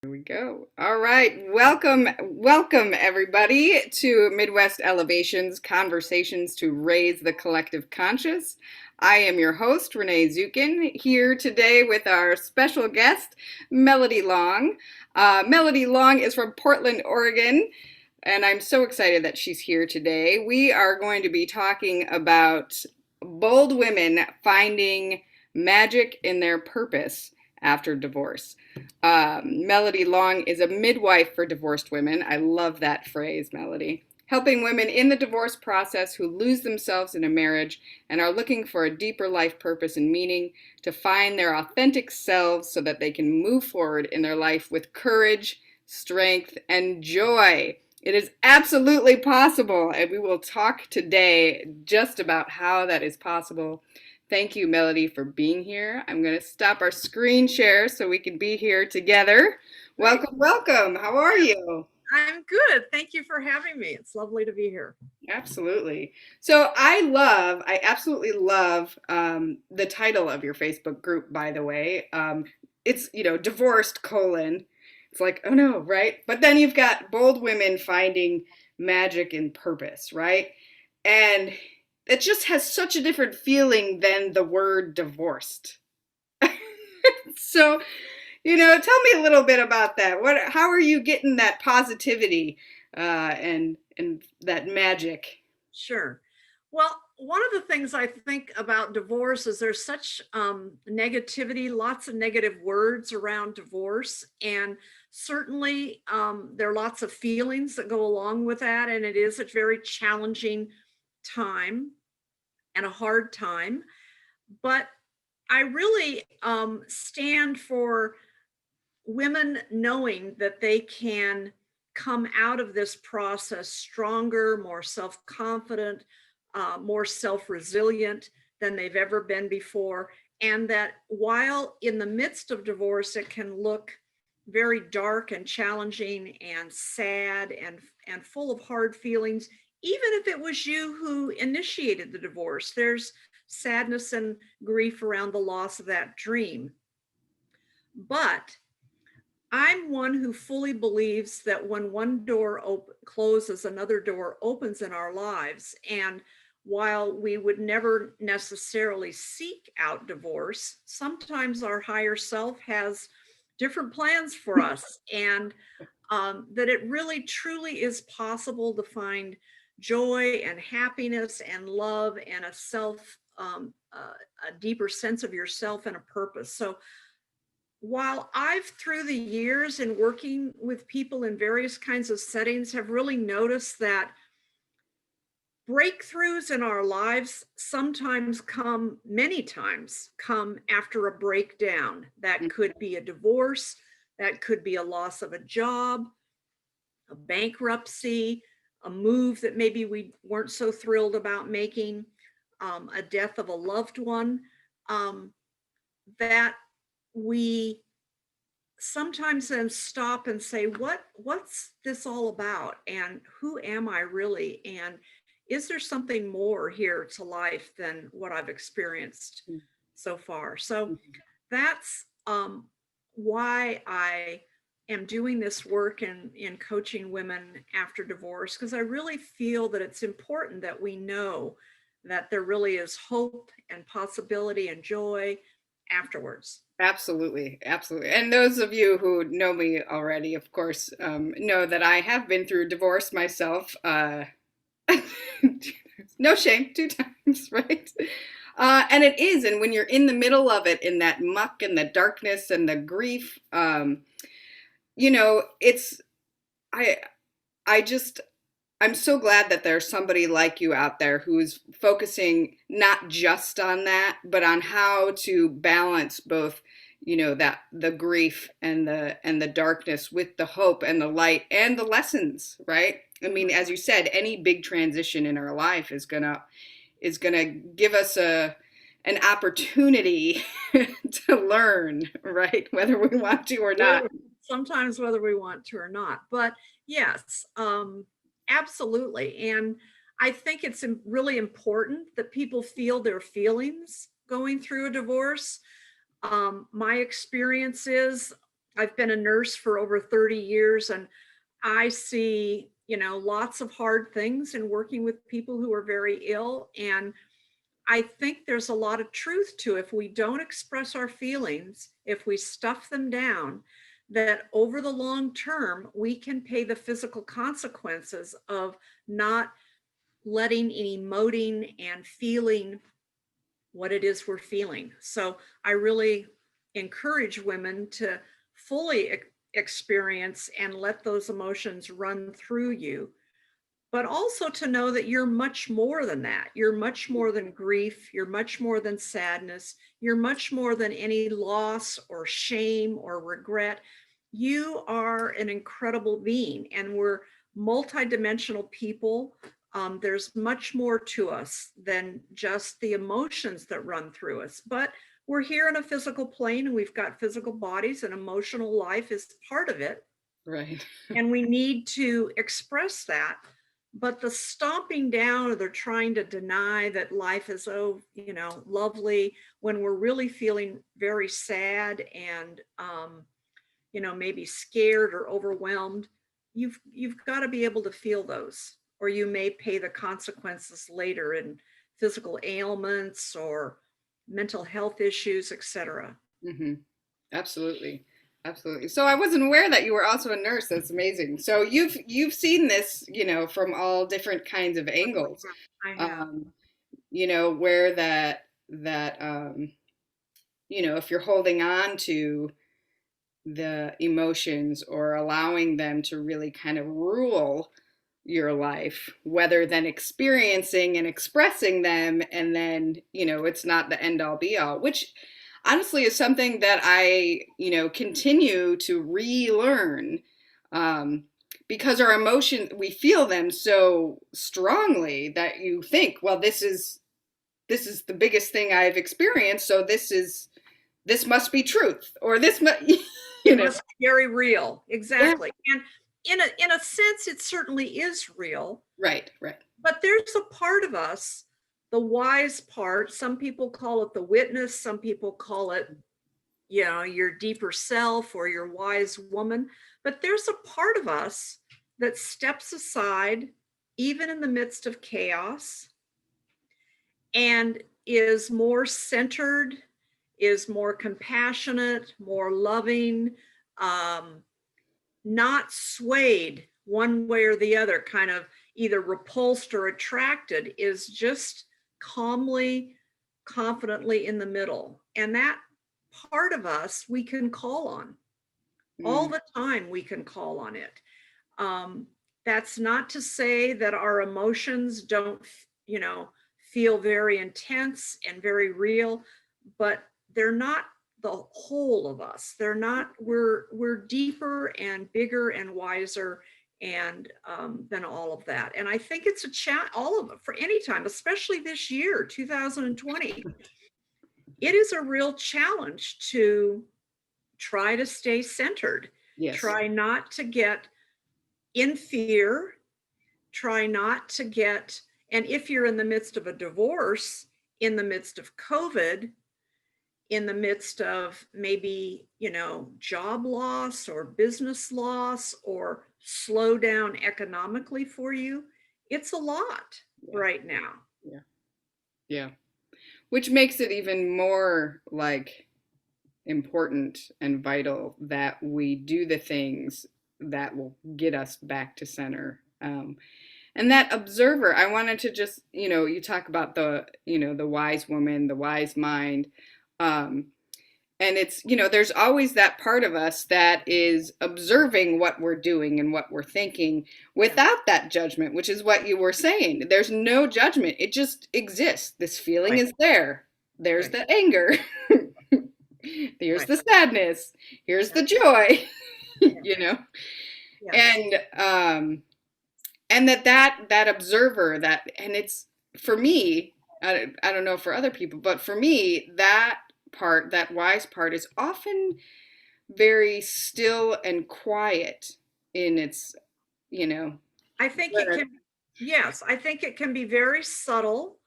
Here we go. All right. Welcome everybody to Midwest Elevation's Conversations to Raise the Collective Conscious. I am your host, Renee Zukin, here today with our special guest, Melody Long. Melody Long is from Portland, Oregon, and I'm so excited that she's here today. We are going to be talking about bold women finding magic in their purpose after divorce. Melody Long is a midwife for divorced women. I love that phrase, Melody. Helping women in the divorce process who lose themselves in a marriage and are looking for a deeper life purpose and meaning to find their authentic selves so that they can move forward in their life with courage, strength, and joy. It is absolutely possible, and we will talk today just about how that is possible. Thank you, Melody, for being here. I'm going to stop our screen share so we can be here together. Great. Welcome. How are you? I'm good. Thank you for having me. It's lovely to be here. Absolutely. So I absolutely love the title of your Facebook group, by the way. It's, divorced colon. It's like, oh no, right? But then you've got bold women finding magic and purpose, right? And it just has such a different feeling than the word divorced. So, tell me a little bit about that. How are you getting that positivity and that magic? Sure. Well, one of the things I think about divorce is there's such negativity, lots of negative words around divorce. And certainly there are lots of feelings that go along with that. And it is a very challenging time and a hard time. But I really stand for women knowing that they can come out of this process stronger, more self confident, more self resilient than they've ever been before. And that while in the midst of divorce, it can look very dark and challenging and sad and full of hard feelings, even if it was you who initiated the divorce, there's sadness and grief around the loss of that dream. But I'm one who fully believes that when one door closes, another door opens in our lives. And while we would never necessarily seek out divorce, sometimes our higher self has different plans for us. And that it really truly is possible to find joy and happiness and love and a a deeper sense of yourself and a purpose. So while I've through the years in working with people in various kinds of settings have really noticed that breakthroughs in our lives sometimes come, many times come after a breakdown. That could be a divorce, that could be a loss of a job, a bankruptcy, a move that maybe we weren't so thrilled about making, a death of a loved one, um, that we sometimes then stop and say, what's this all about, and who am I really, and is there something more here to life than what I've experienced so far? So that's why I am doing this work in coaching women after divorce, because I really feel that it's important that we know that there really is hope and possibility and joy afterwards. Absolutely, absolutely. And those of you who know me already, of course, know that I have been through divorce myself. No shame, 2 times, right? And it is, and when you're in the middle of it, in that muck and the darkness and the grief, it's I I just I'm so glad that there's somebody like you out there who's focusing not just on that, but on how to balance both, that the grief and the darkness with the hope and the light and the lessons, right? I mean, as you said, any big transition in our life is gonna give us an opportunity to learn, right? Whether we want to or not. Sometimes whether we want to or not. But yes, absolutely. And I think it's really important that people feel their feelings going through a divorce. My experience is I've been a nurse for over 30 years, and I see, lots of hard things in working with people who are very ill. And I think there's a lot of truth to, if we don't express our feelings, if we stuff them down, that over the long term, we can pay the physical consequences of not letting and emoting and feeling what it is we're feeling. So I really encourage women to fully experience and let those emotions run through you, but also to know that you're much more than that. You're much more than grief. You're much more than sadness. You're much more than any loss or shame or regret. You are an incredible being, and we're multidimensional people. There's much more to us than just the emotions that run through us. But we're here in a physical plane, and we've got physical bodies, and emotional life is part of it. Right. And we need to express that. But the stomping down, or they're trying to deny that life is, lovely, when we're really feeling very sad and, maybe scared or overwhelmed. You've got to be able to feel those, or you may pay the consequences later in physical ailments or mental health issues, etc. Hmm. Absolutely. Absolutely. So I wasn't aware that you were also a nurse. That's amazing. So you've seen this, from all different kinds of angles. I have. Um, where if you're holding on to the emotions or allowing them to really kind of rule your life, whether than experiencing and expressing them, and then, it's not the end all be all, which honestly is something that I, continue to relearn, because our emotions, we feel them so strongly that you think, well, this is the biggest thing I've experienced, so this must be truth, or this must, you know. Must be very real. Yeah. Exactly. And in a sense, it certainly is real. Right, right. But there's a part of us, the wise part. Some people call it the witness. Some people call it, your deeper self or your wise woman. But there's a part of us that steps aside, even in the midst of chaos, and is more centered, is more compassionate, more loving, um, not swayed one way or the other, kind of either repulsed or attracted, is just calmly, confidently in the middle. And that part of us we can call on all Mm, the time. We can call on it. Um, that's not to say that our emotions don't, feel very intense and very real, but they're not the whole of us. They're not. We're deeper and bigger and wiser, and than all of that. And I think it's a chat, all of it, for any time, especially this year, 2020. It is a real challenge to try to stay centered, yes. try not to get in fear, try not to get, and if you're in the midst of a divorce, in the midst of COVID, in the midst of maybe, job loss or business loss or slow down economically for you, it's a lot Yeah, right now. yeah, yeah. Which makes it even more like important and vital that we do the things that will get us back to center. And that observer, I wanted to just, you talk about the wise woman, the wise mind. Um, and it's, there's always that part of us that is observing what we're doing and what we're thinking Yeah, without that judgment, which is what you were saying. There's no judgment. It just exists. This feeling right, is there. There's right, the anger. Here's right. the sadness. Here's Yeah, the joy, yeah, you know? yes. And that observer, and it's, for me, I don't know for other people, but for me, that part, that wise part, is often very still and quiet in its, you know, I think it where- can, yes, I think it can be very subtle.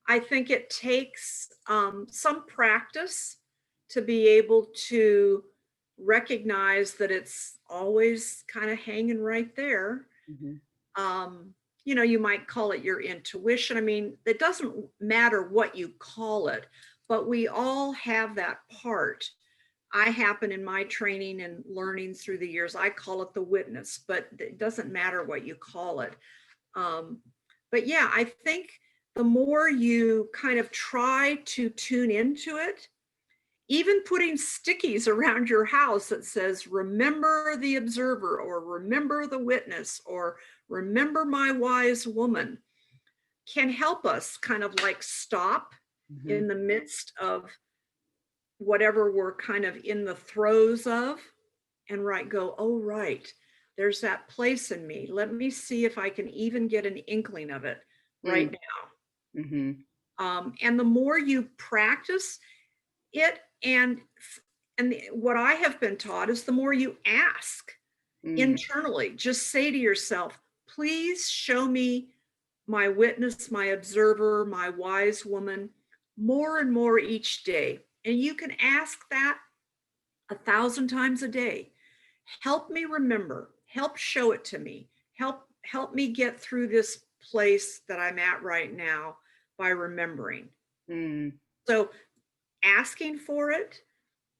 I think it takes some practice to be able to recognize that it's always kind of hanging right there. Mm-hmm. Um, you might call it your intuition. I mean, it doesn't matter what you call it, but we all have that part. I happen in my training and learning through the years, I call it the witness, but it doesn't matter what you call it. Um, but yeah, I think the more you kind of try to tune into it, even putting stickies around your house that says, remember the observer, or remember the witness, or remember my wise woman, can help us kind of like stop Mm-hmm. in the midst of whatever we're kind of in the throes of, and go, oh, right, there's that place in me. Let me see if I can even get an inkling of it right Mm-hmm. now. And the more you practice it, and what I have been taught is the more you ask Mm-hmm. internally, just say to yourself, please show me my witness, my observer, my wise woman, more and more each day. And you can ask that 1,000 times a day. Help me remember, help show it to me, help me get through this place that I'm at right now by remembering. Mm-hmm. So asking for it,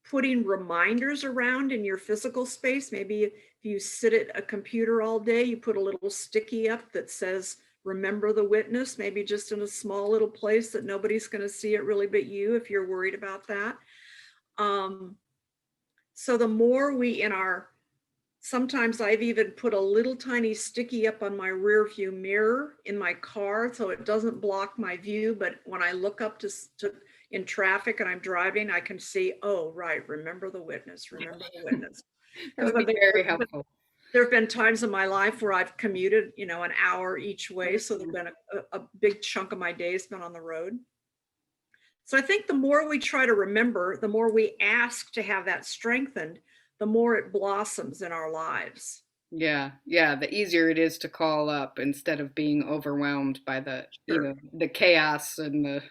putting reminders around in your physical space. Maybe if you sit at a computer all day, you put a little sticky up that says, remember the witness, maybe just in a small little place that nobody's going to see it really but you, if you're worried about that. So the more we in our, sometimes I've even put a little tiny sticky up on my rear view mirror in my car so it doesn't block my view. But when I look up to in traffic and I'm driving, I can see, oh, right, remember the witness, remember the witness. That Because would be very helpful. there have been times in my life where I've commuted, an hour each way. So there's been a big chunk of my day has been on the road. So I think the more we try to remember, the more we ask to have that strengthened, the more it blossoms in our lives. Yeah, yeah, the easier it is to call up instead of being overwhelmed by Sure, the chaos and the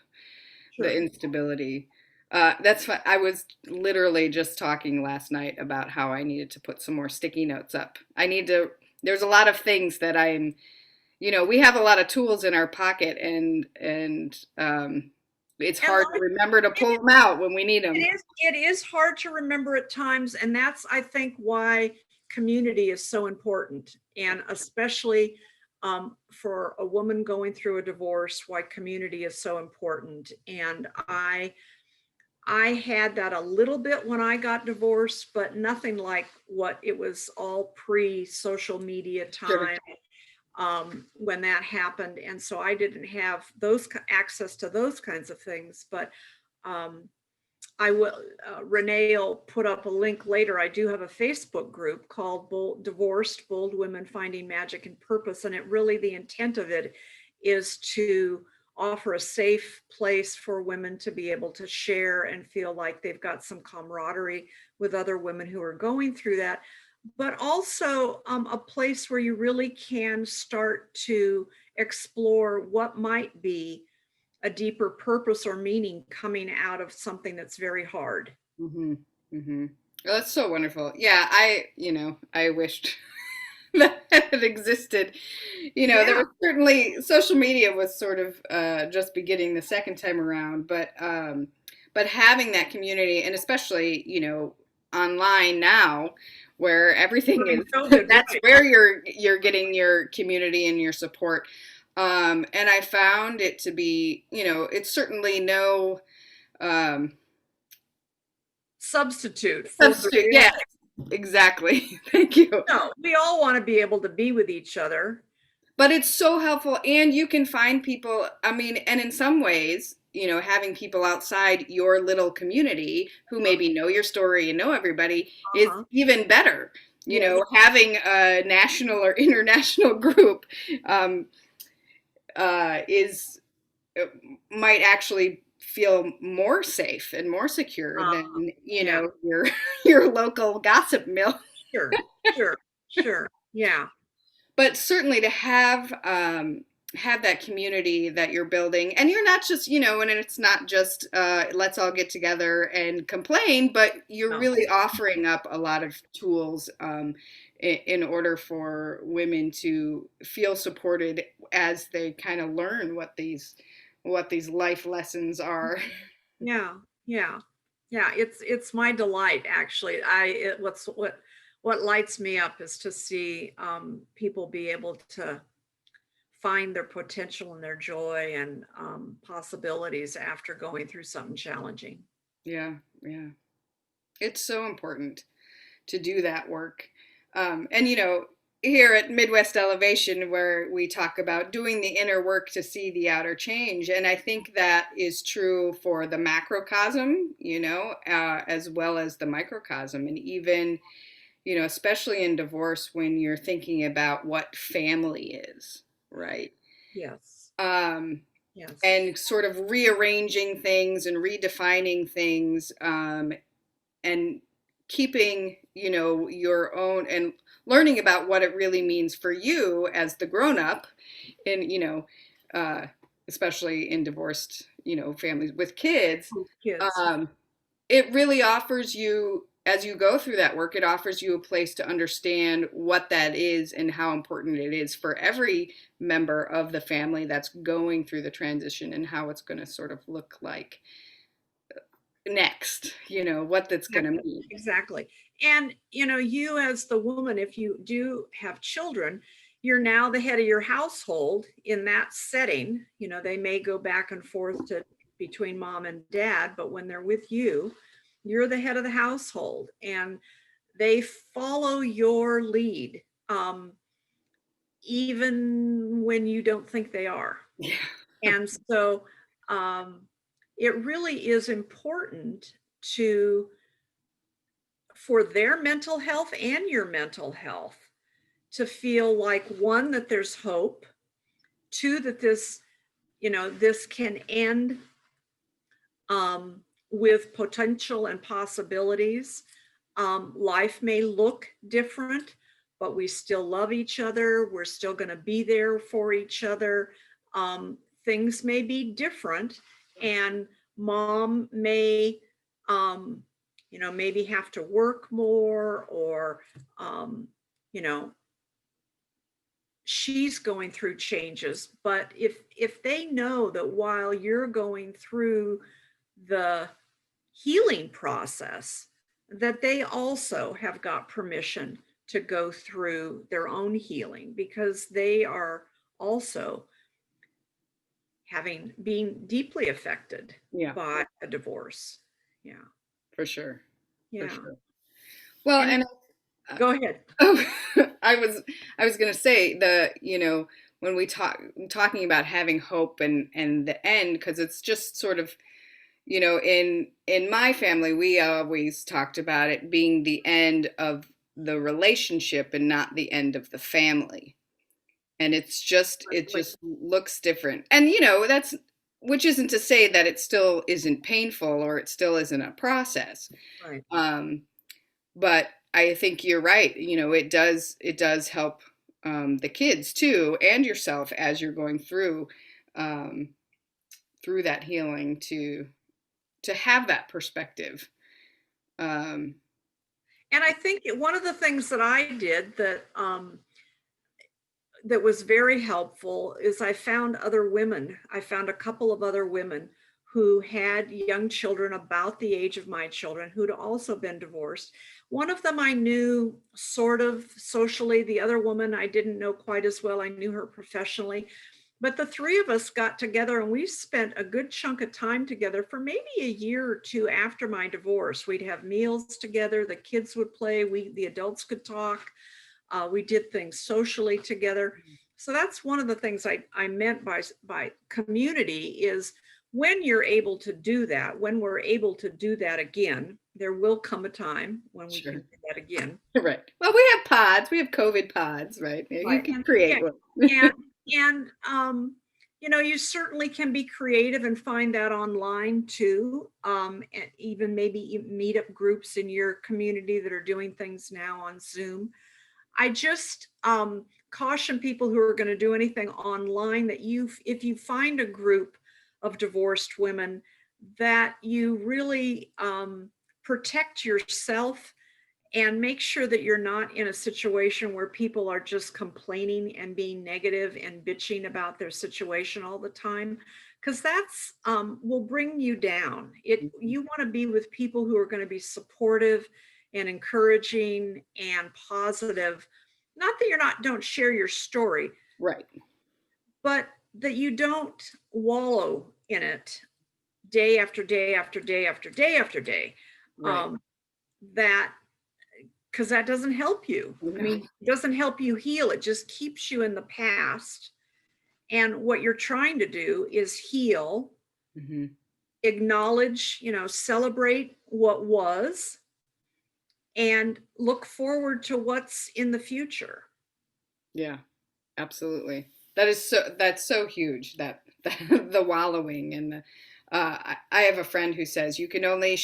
sure. instability. That's fun. I was literally just talking last night about how I needed to put some more sticky notes up. There's a lot of things that we have a lot of tools in our pocket and it's And hard to remember to pull them out when we need them. it is hard to remember at times, and that's, I think, why community is so important, and especially for a woman going through a divorce, why community is so important. And I had that a little bit when I got divorced, but nothing like what it was all pre social media Sure. time when that happened. And so I didn't have those access to those kinds of things. But um, I will, Renee will put up a link later. I do have a Facebook group called Divorced Bold Women Finding Magic and Purpose. And the intent of it is to offer a safe place for women to be able to share and feel like they've got some camaraderie with other women who are going through that, but also a place where you really can start to explore what might be a deeper purpose or meaning coming out of something that's very hard. Mm-hmm. Mm-hmm. Oh, that's so wonderful. Yeah, I wished that it existed. There Yeah. was certainly social media was sort of just beginning the second time around, but having that community, and especially online now, where everything During is COVID, that's right. where you're getting your community and your support. And I found it to be, it's certainly no um, Substitute for the substitute. real. Yeah, exactly. Thank you. No, we all want to be able to be with each other. But it's so helpful, and you can find people. I mean, and in some ways, having people outside your little community who Uh maybe know your story and know everybody is huh. even better. Yes. Having a national or international group um, is might actually feel more safe and more secure Uh, than yeah. your your local gossip mill. Sure. Sure. Sure. Yeah. But certainly to have have that community that you're building, and you're not just, and it's not just let's all get together and complain, but you're No. really offering up a lot of tools, in order for women to feel supported as they kind of learn what these life lessons are. Yeah, yeah, yeah. It's my delight, actually. What lights me up is to see people be able to find their potential and their joy and possibilities after going through something challenging. Yeah, yeah, it's so important to do that work. And here at Midwest Elevation, where we talk about doing the inner work to see the outer change, and I think that is true for the macrocosm, as well as the microcosm, and even, especially in divorce when you're thinking about what family is, right? Yes, Um, yes, and sort of rearranging things and redefining things, and keeping, your own, and learning about what it really means for you as the grown up in, uh, especially in divorced, families with kids. with kids. um, it really offers you, as you go through that work, it offers you a place to understand what that is and how important it is for every member of the family that's going through the transition, and how it's going to sort of look like next, what that's going to Exactly. mean. Exactly. And, you as the woman, if you do have children, you're now the head of your household in that setting. They may go back and forth to between mom and dad, but when they're with you, you're the head of the household and they follow your lead, even when you don't think they are. Yeah. And so um, it really is important to for their mental health and your mental health to feel like, one, that there's hope, two, that this can end with potential and possibilities. Life may look different, but we still love each other. We're still going to be there for each other. Things may be different, and mom may, um, maybe have to work more, or, you know, she's going through changes. But if they know that while you're going through the healing process, that they also have got permission to go through their own healing, because they are also having being deeply affected Yeah, by a divorce. Yeah. for sure. For Yeah. sure. Well, And and go ahead. oh, I was going to say, when we talking about having hope and the end, because it's just sort of, in my family, we always talked about it being the end of the relationship and not the end of the family. And it just looks different. And that's, which isn't to say that it still isn't painful or it still isn't a process. Right. Um, but I think you're right. It does help, the kids too, and yourself as you're going um, through that healing, to have that perspective. Um, And I think one of the things that I did that was very helpful is I found other women. I found a couple of other women who had young children about the age of my children who'd also been divorced. One of them I knew sort of socially, the other woman I didn't know quite as well. I knew her professionally. But the three of us got together and we spent a good chunk of time together for maybe a year or two after my divorce. We'd have meals together, the kids would play, the adults could talk. We did things socially together. So that's one of the things I meant by community is when you're able to do that, when we're able to do that again, there will come a time when we can sure. do that again. Right. Well, we have pods. We have COVID pods, right? You Right. can And yeah, create one. and and you certainly can be creative and find that online too. And even maybe meet up groups in your community that are doing things now on Zoom. I just caution people who are going to do anything online that if you find a group of divorced women, that you really protect yourself and make sure that you're not in a situation where people are just complaining and being negative and bitching about their situation all the time, because that's will bring you down. You want to be with people who are going to be supportive and encouraging and positive. Not that you're not don't share your story, Right. but that you don't wallow in it day after day after day after day after day. Right. Um, that because that doesn't help you. I mean, it doesn't help you heal. It just keeps you in the past. And what you're trying to do is heal, Mm-hmm. acknowledge, celebrate what was, and look forward to what's in the future. Yeah, absolutely. That's so huge that, the wallowing and the I have a friend who says you can only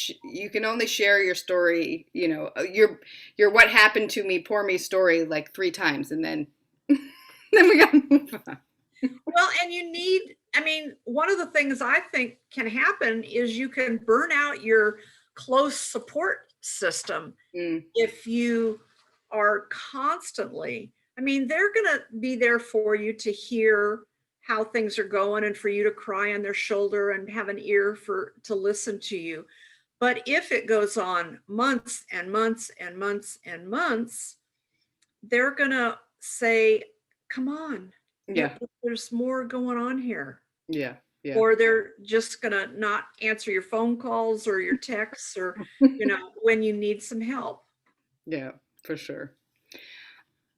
share your story, your what happened to me, poor me story like 3 times, and then then we got to move on. Well, and I mean, one of the things I think can happen is you can burn out your close support system Mm, if you are constantly, I mean, they're going to be there for you to hear how things are going and for you to cry on their shoulder and have an ear to listen to you. But if it goes on months and months and months and months, they're going to say, come on, yeah, there's more going on here. yeah, yeah, Or they're just going to not answer your phone calls or your texts or, when you need some help. yeah, for sure.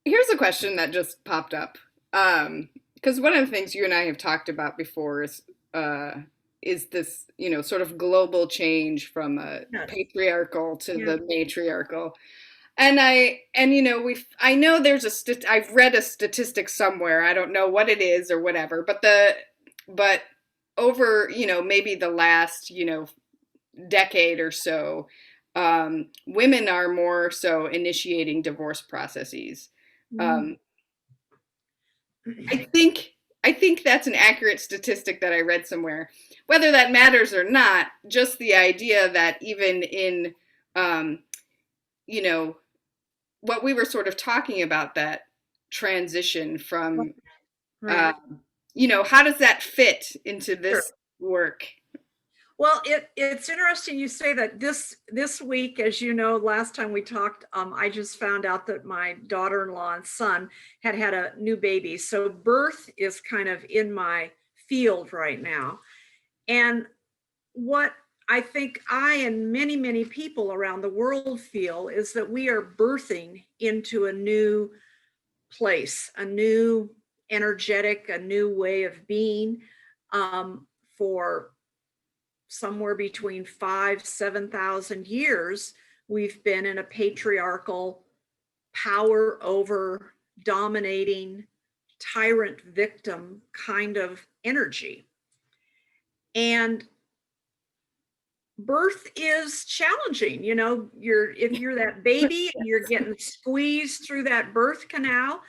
Here's a question that just popped up. Because one of the things you and I have talked about before is this, sort of global change from a Yes. patriarchal to Yeah. the matriarchal. I know I've read a statistic somewhere. I don't know what it is or whatever, but over, maybe the last, decade or so, women are more so initiating divorce processes. Mm. Um, I think I think that's an accurate statistic that I read somewhere. Whether that matters or not, just the idea that even in, um, you know, what we were sort of talking about, that transition from, Right. how does that fit into Sure. this work? Well, it's interesting you say that. This week, as you know, last time we talked, I just found out that my daughter-in-law and son had a new baby. So birth is kind of in my field right now. And what I think I and many, many people around the world feel is that we are birthing into a new place, a new energetic, a new way of being, for somewhere between 7,000 years. We've been in a patriarchal, power over, dominating, tyrant victim kind of energy. And birth is challenging. If you're that baby and you're getting squeezed through that birth canal,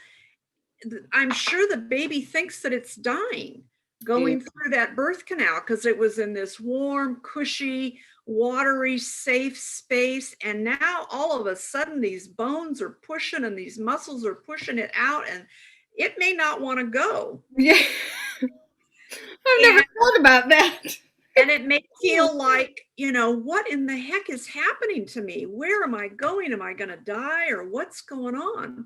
I'm sure the baby thinks that it's dying Yeah, going through that birth canal, because it was in this warm, cushy, watery, safe space. And now all of a sudden, these bones are pushing and these muscles are pushing it out, and it may not want to go. yeah. I've never And, thought about that. and it may feel like, what in the heck is happening to me? Where am I going? Am I going to die, or what's going on?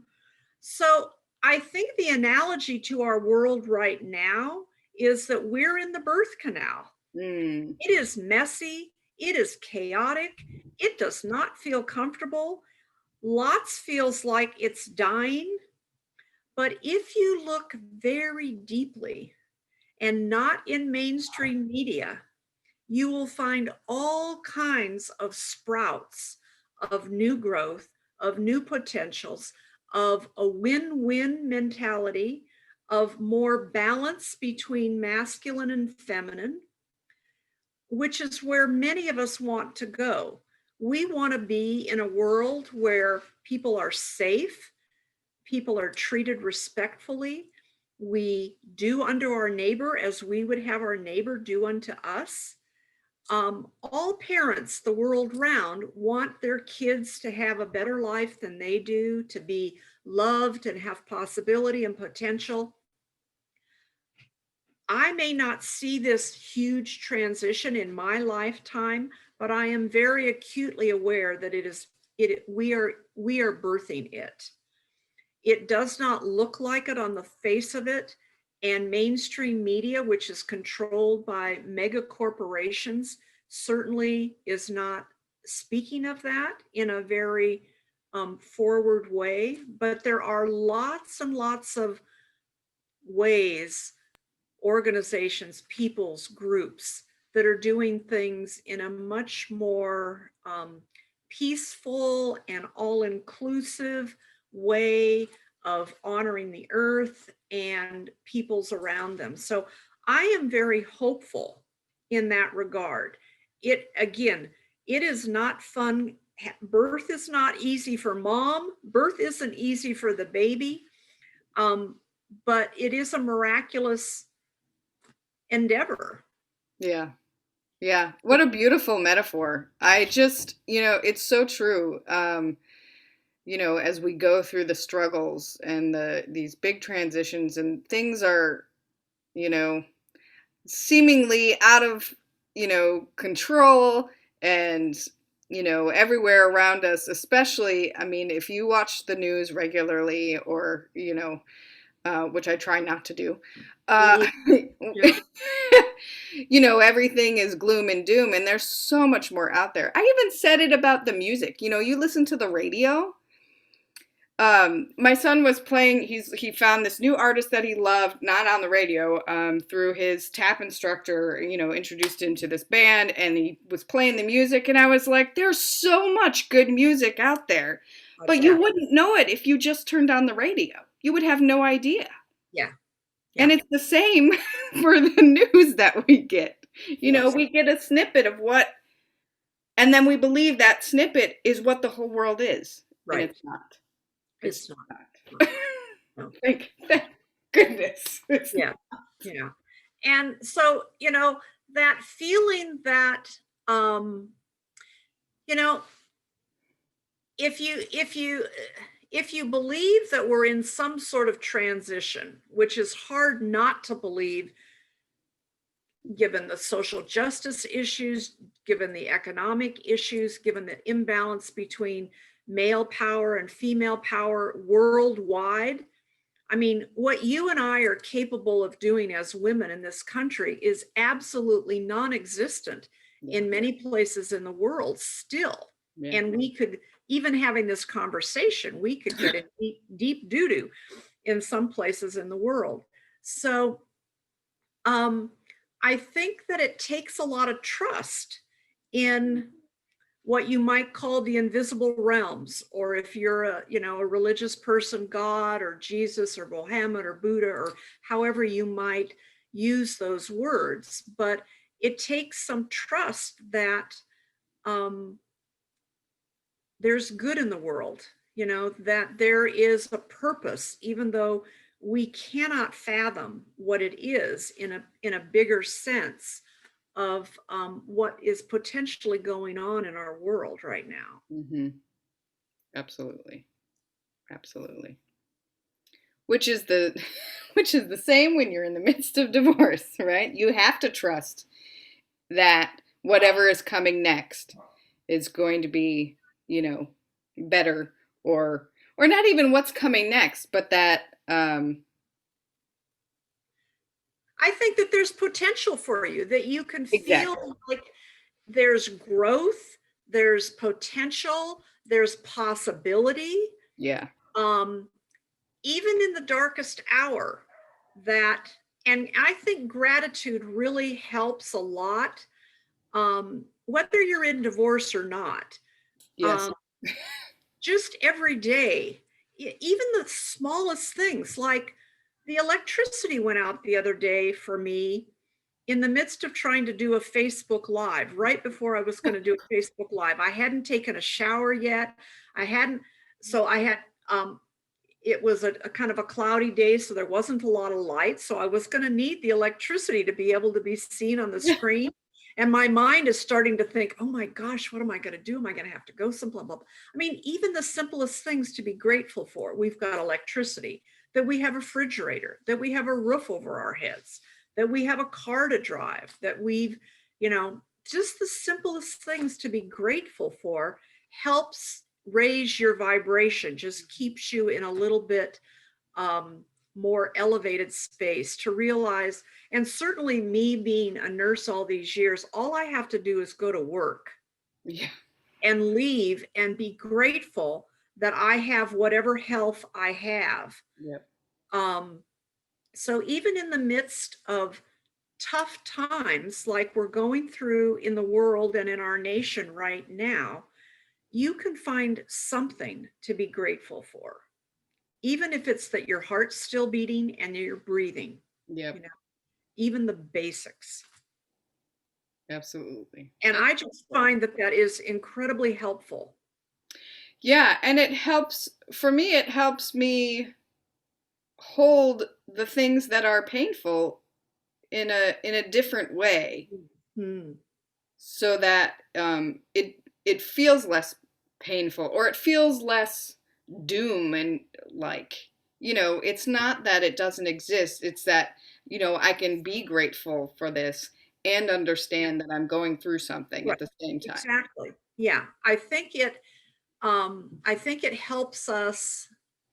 So I think the analogy to our world right now is that we're in the birth canal. Mm, It is messy. It is chaotic. It does not feel comfortable. Lots feels like it's dying. But if you look very deeply and not in mainstream media, you will find all kinds of sprouts of new growth, of new potentials, of a win-win mentality, of more balance between masculine and feminine, which is where many of us want to go. We want to be in a world where people are safe, People are treated respectfully. We do unto our neighbor as we would have our neighbor do unto us. All parents the world round want their kids to have a better life than they do, to be loved and have possibility and potential. I may not see this huge transition in my lifetime, but I am very acutely aware that we are birthing it. It does not look like it on the face of it, and mainstream media, which is controlled by mega corporations, certainly is not speaking of that in a very forward way. But there are lots and lots of ways, organizations, peoples, groups that are doing things in a much more peaceful and all-inclusive way of honoring the earth and peoples around them. So I am very hopeful in that regard. It is not fun. Birth is not easy for mom. Birth isn't easy for the baby. But it is a miraculous endeavor. Yeah. Yeah. What a beautiful metaphor. I just, it's so true. As we go through the struggles and these big transitions and things are, you know, seemingly out of, control and, everywhere around us, especially, I mean, if you watch the news regularly or, which I try not to do, uh, Yeah. everything is gloom and doom, and there's so much more out there. I even said it about the music. You listen to the radio. My son was playing. He found this new artist that he loved, not on the radio, through his tap instructor. Introduced him to this band, and he was playing the music, and I was like, "There's so much good music out there, but you wouldn't know it if you just turned on the radio. You would have no idea." Yeah. And Yeah. it's the same for the news that we get. Yes. We get a snippet of what, and then we believe that snippet is what the whole world is, and Right. it's not. It's not. Not. No. Thank goodness. It's Yeah. Yeah. And so, that feeling that, um, you know, if you believe that we're in some sort of transition, which is hard not to believe given the social justice issues, given the economic issues, given the imbalance between male power and female power worldwide. I mean, what you and I are capable of doing as women in this country is absolutely non-existent yeah, in many places in the world still. yeah. And we could, even having this conversation, we could get in deep, deep doo-doo in some places in the world. So I think that it takes a lot of trust in what you might call the invisible realms, or if you're a religious person, God or Jesus or Mohammed or Buddha, or however you might use those words. But it takes some trust that there's good in the world, that there is a purpose, even though we cannot fathom what it is in a bigger sense of what is potentially going on in our world right now. Mm-hmm. Absolutely. Absolutely. Which is the which is the same when you're in the midst of divorce, right? You have to trust that whatever is coming next is going to be, better, or not even what's coming next, but that I think that there's potential for you, that you can exactly. feel like there's growth, there's potential, there's possibility. Yeah. Um, Even in the darkest hour, that, and I think gratitude really helps a lot, whether you're in divorce or not. Yes. Um, just every day, even the smallest things, like the electricity went out the other day for me in the midst of trying to do a Facebook Live, right before I was going to do a Facebook Live. I hadn't taken a shower yet. I hadn't, so I had, um, it was a kind of a cloudy day, so there wasn't a lot of light. So I was going to need the electricity to be able to be seen on the screen. And my mind is starting to think, oh my gosh, what am I going to do? Am I going to have to go some blah, blah, blah. I mean, even the simplest things to be grateful for. We've got electricity, that we have a refrigerator, that we have a roof over our heads, that we have a car to drive, that we've, you know, just the simplest things to be grateful for helps raise your vibration, just keeps you in a little bit more elevated space to realize. And certainly, me being a nurse all these years, all I have to do is go to work Yeah. and leave and be grateful that I have whatever health I have. Yep. Um, so, even in the midst of tough times like we're going through in the world and in our nation right now, you can find something to be grateful for, even if it's that your heart's still beating and you're breathing, you Yep. know, even the basics. Absolutely. And I just find that that is incredibly helpful. Yeah, and it helps for me. It helps me hold the things that are painful in a different way, Hmm. so that it feels less painful, or it feels less doom, and like, it's not that it doesn't exist. It's that, I can be grateful for this and understand that I'm going through something Right. at the same time. Exactly. Yeah. I think it helps us,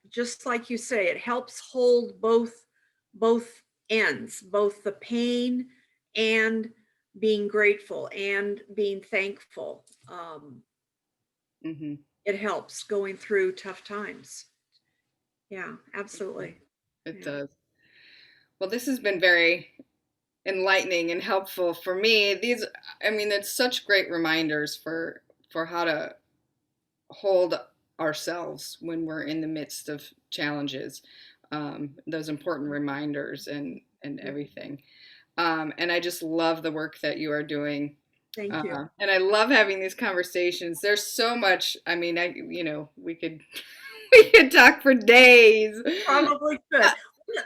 just like you say, it helps hold both ends, both the pain and being grateful and being thankful. Hmm. It helps going through tough times. Yeah, It, absolutely. it Yeah. does. Well, this has been very enlightening and helpful for me. I mean, it's such great reminders for how to hold ourselves when we're in the midst of challenges. Those important reminders and Yeah. everything. And I just love the work that you are doing. Thank you. And I love having these conversations. There's so much. I mean, we could we could talk for days. Probably could.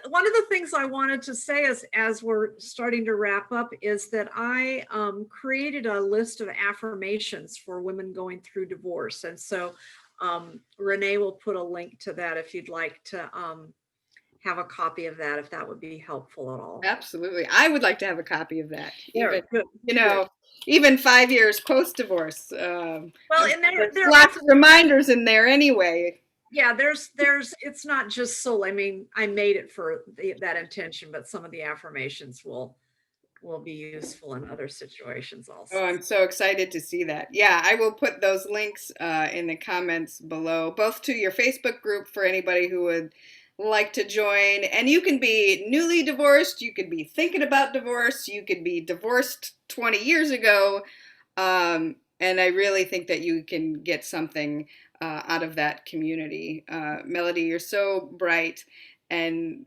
One of the things I wanted to say as we're starting to wrap up is that I created a list of affirmations for women going through divorce. And so Renee will put a link to that if you'd like to have a copy of that, if that would be helpful at all. Absolutely. I would like to have a copy of that, even, There, good, you good. know, even 5 years post-divorce. Well, I'm and sure there's there are lots of reminders in there anyway. yeah, it's not just soul. I mean, I made it for that intention, but some of the affirmations will be useful in other situations also. Oh, I'm so excited to see that. Yeah, I will put those links in the comments below, both to your Facebook group for anybody who would like to join. And you can be newly divorced, you could be thinking about divorce, you could be divorced 20 years ago. And I really think that you can get something out of that community. Melody, you're so bright, and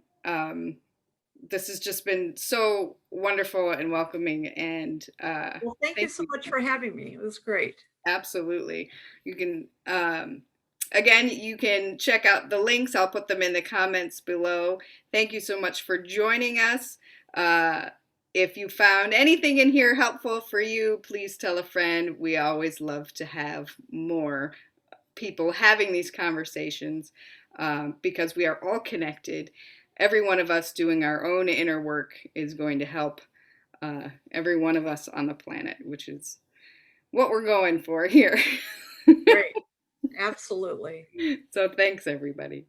this has just been so wonderful and welcoming. And Well, thank you thank so you. much for having me. It was great. Absolutely. You can, again, you can check out the links. I'll put them in the comments below. Thank you so much for joining us. If you found anything in here helpful for you, please tell a friend. We always love to have more people having these conversations, because we are all connected. Every one of us doing our own inner work is going to help every one of us on the planet, which is what we're going for here. Great. Absolutely. So thanks, everybody.